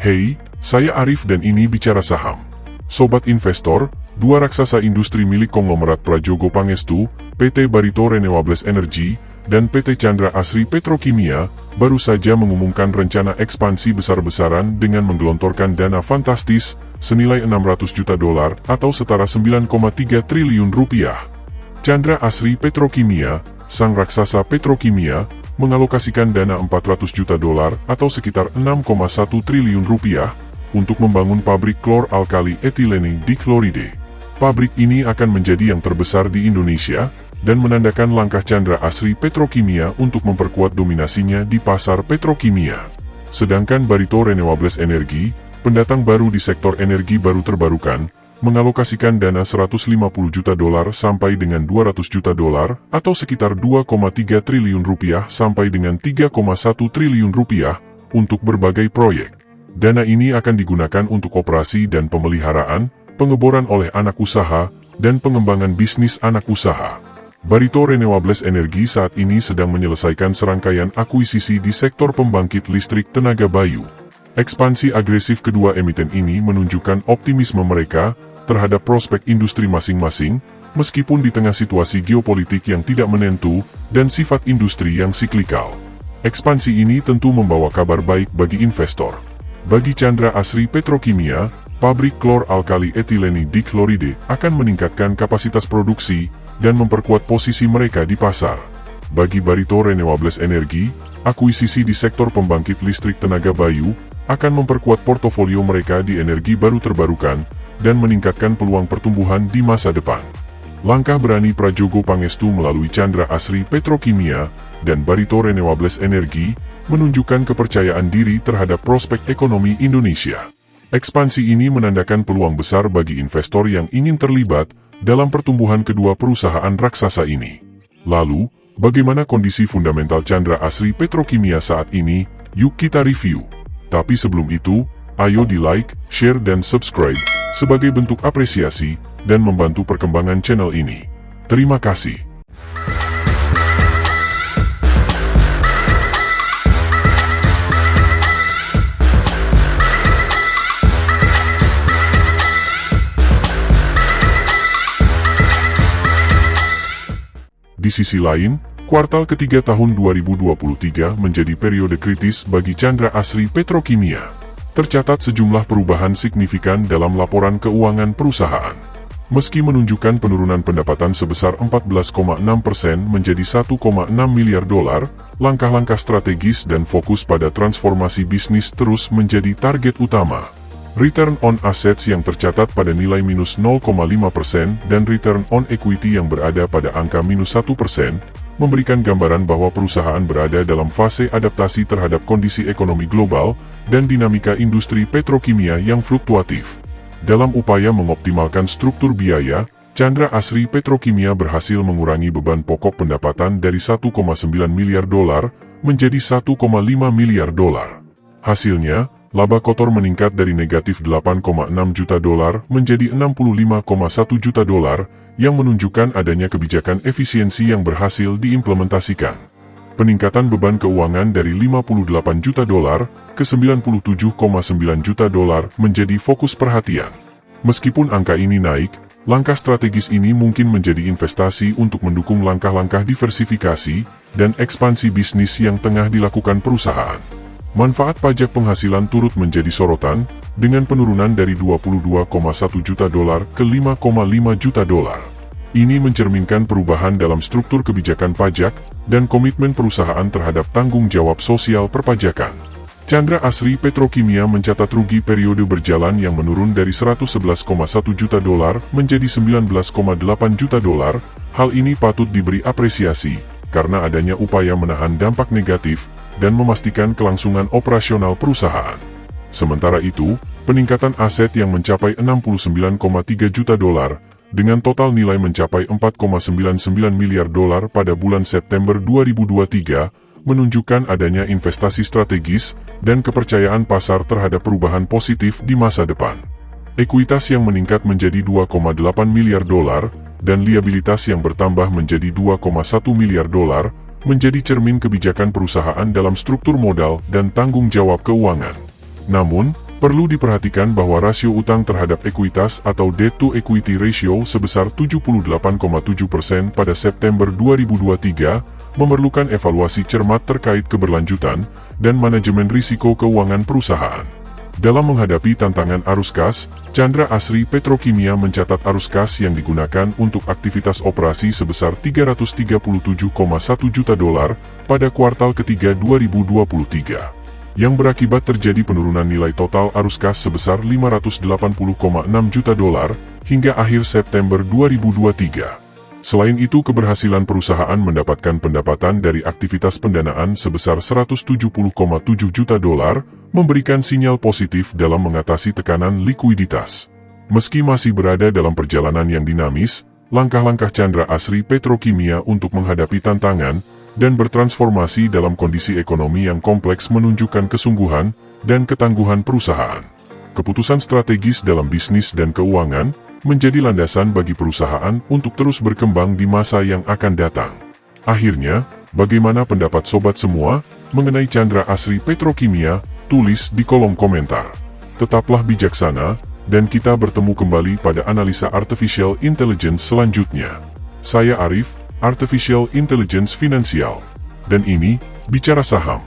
Hey, saya Arif dan ini Bicara Saham. Sobat investor, dua raksasa industri milik konglomerat Prajogo Pangestu, PT Barito Renewables Energy, dan PT Chandra Asri Petrokimia, baru saja mengumumkan rencana ekspansi besar-besaran dengan menggelontorkan dana fantastis senilai $600 juta atau setara 9,3 triliun rupiah. Chandra Asri Petrokimia, sang raksasa petrokimia, mengalokasikan dana $400 juta atau sekitar 6,1 triliun rupiah untuk membangun pabrik klor-alkali etilene dikloride. Pabrik ini akan menjadi yang terbesar di Indonesia dan menandakan langkah Chandra Asri Petrokimia untuk memperkuat dominasinya di pasar petrokimia. Sedangkan Barito Renewables Energy, pendatang baru di sektor energi baru terbarukan, mengalokasikan dana $150 juta sampai dengan $200 juta atau sekitar 2,3 triliun rupiah sampai dengan 3,1 triliun rupiah untuk berbagai proyek. Dana ini akan digunakan untuk operasi dan pemeliharaan, pengeboran oleh anak usaha, dan pengembangan bisnis anak usaha. Barito Renewables Energy saat ini sedang menyelesaikan serangkaian akuisisi di sektor pembangkit listrik tenaga bayu. Ekspansi agresif kedua emiten ini menunjukkan optimisme mereka terhadap prospek industri masing-masing, meskipun di tengah situasi geopolitik yang tidak menentu dan sifat industri yang siklikal. Ekspansi ini tentu membawa kabar baik bagi investor. Bagi Chandra Asri Petrokimia, pabrik klor-alkali etilene dikloride akan meningkatkan kapasitas produksi dan memperkuat posisi mereka di pasar. Bagi Barito Renewables Energy, akuisisi di sektor pembangkit listrik tenaga bayu akan memperkuat portofolio mereka di energi baru terbarukan dan meningkatkan peluang pertumbuhan di masa depan. Langkah berani Prajogo Pangestu melalui Chandra Asri Petrokimia dan Barito Renewables Energy menunjukkan kepercayaan diri terhadap prospek ekonomi Indonesia. Ekspansi ini menandakan peluang besar bagi investor yang ingin terlibat dalam pertumbuhan kedua perusahaan raksasa ini. Lalu, bagaimana kondisi fundamental Chandra Asri Petrokimia saat ini? Yuk kita review. Tapi sebelum itu, ayo di like, share dan subscribe sebagai bentuk apresiasi dan membantu perkembangan channel ini. Terima kasih. Di sisi lain, kuartal ketiga tahun 2023 menjadi periode kritis bagi Chandra Asri Petrokimia. Tercatat sejumlah perubahan signifikan dalam laporan keuangan perusahaan. Meski menunjukkan penurunan pendapatan sebesar 14,6% menjadi $1,6 miliar, langkah-langkah strategis dan fokus pada transformasi bisnis terus menjadi target utama. Return on assets yang tercatat pada nilai minus 0,5% dan return on equity yang berada pada angka minus 1%, memberikan gambaran bahwa perusahaan berada dalam fase adaptasi terhadap kondisi ekonomi global dan dinamika industri petrokimia yang fluktuatif. Dalam upaya mengoptimalkan struktur biaya, Chandra Asri Petrokimia berhasil mengurangi beban pokok pendapatan dari $1,9 miliar menjadi $1,5 miliar. Hasilnya, laba kotor meningkat dari negatif $8,6 juta menjadi $65,1 juta, yang menunjukkan adanya kebijakan efisiensi yang berhasil diimplementasikan. Peningkatan beban keuangan dari $58 juta ke $97,9 juta menjadi fokus perhatian. Meskipun angka ini naik, langkah strategis ini mungkin menjadi investasi untuk mendukung langkah-langkah diversifikasi dan ekspansi bisnis yang tengah dilakukan perusahaan. Manfaat pajak penghasilan turut menjadi sorotan, dengan penurunan dari $22,1 juta ke $5,5 juta. Ini mencerminkan perubahan dalam struktur kebijakan pajak dan komitmen perusahaan terhadap tanggung jawab sosial perpajakan. Chandra Asri Petrokimia mencatat rugi periode berjalan yang menurun dari $111,1 juta menjadi $19,8 juta. Hal ini patut diberi apresiasi, karena adanya upaya menahan dampak negatif dan memastikan kelangsungan operasional perusahaan. Sementara itu, peningkatan aset yang mencapai $69,3 juta dengan total nilai mencapai $4,99 miliar pada bulan September 2023 menunjukkan adanya investasi strategis dan kepercayaan pasar terhadap perubahan positif di masa depan. Ekuitas yang meningkat menjadi $2,8 miliar dan liabilitas yang bertambah menjadi $2,1 miliar menjadi cermin kebijakan perusahaan dalam struktur modal dan tanggung jawab keuangan. Namun, Perlu diperhatikan bahwa rasio utang terhadap ekuitas atau debt to equity ratio sebesar 78,7% pada September 2023 memerlukan evaluasi cermat terkait keberlanjutan dan manajemen risiko keuangan perusahaan. Dalam menghadapi tantangan arus kas, Chandra Asri Petrokimia mencatat arus kas yang digunakan untuk aktivitas operasi sebesar 337,1 juta dolar pada kuartal ketiga 2023. Yang berakibat terjadi penurunan nilai total arus kas sebesar 580,6 juta dolar hingga akhir September 2023. Selain itu, keberhasilan perusahaan mendapatkan pendapatan dari aktivitas pendanaan sebesar 170,7 juta dolar, memberikan sinyal positif dalam mengatasi tekanan likuiditas. Meski masih berada dalam perjalanan yang dinamis, langkah-langkah Chandra Asri Petrokimia untuk menghadapi tantangan dan bertransformasi dalam kondisi ekonomi yang kompleks menunjukkan kesungguhan dan ketangguhan perusahaan. Keputusan strategis dalam bisnis dan keuangan menjadi landasan bagi perusahaan untuk terus berkembang di masa yang akan datang. Akhirnya, bagaimana pendapat sobat semua mengenai Chandra Asri Petrokimia? Tulis di kolom komentar. Tetaplah bijaksana, dan kita bertemu kembali pada analisa Artificial Intelligence selanjutnya. Saya Arif, Artificial Intelligence Finansial. Dan ini, Bicara Saham.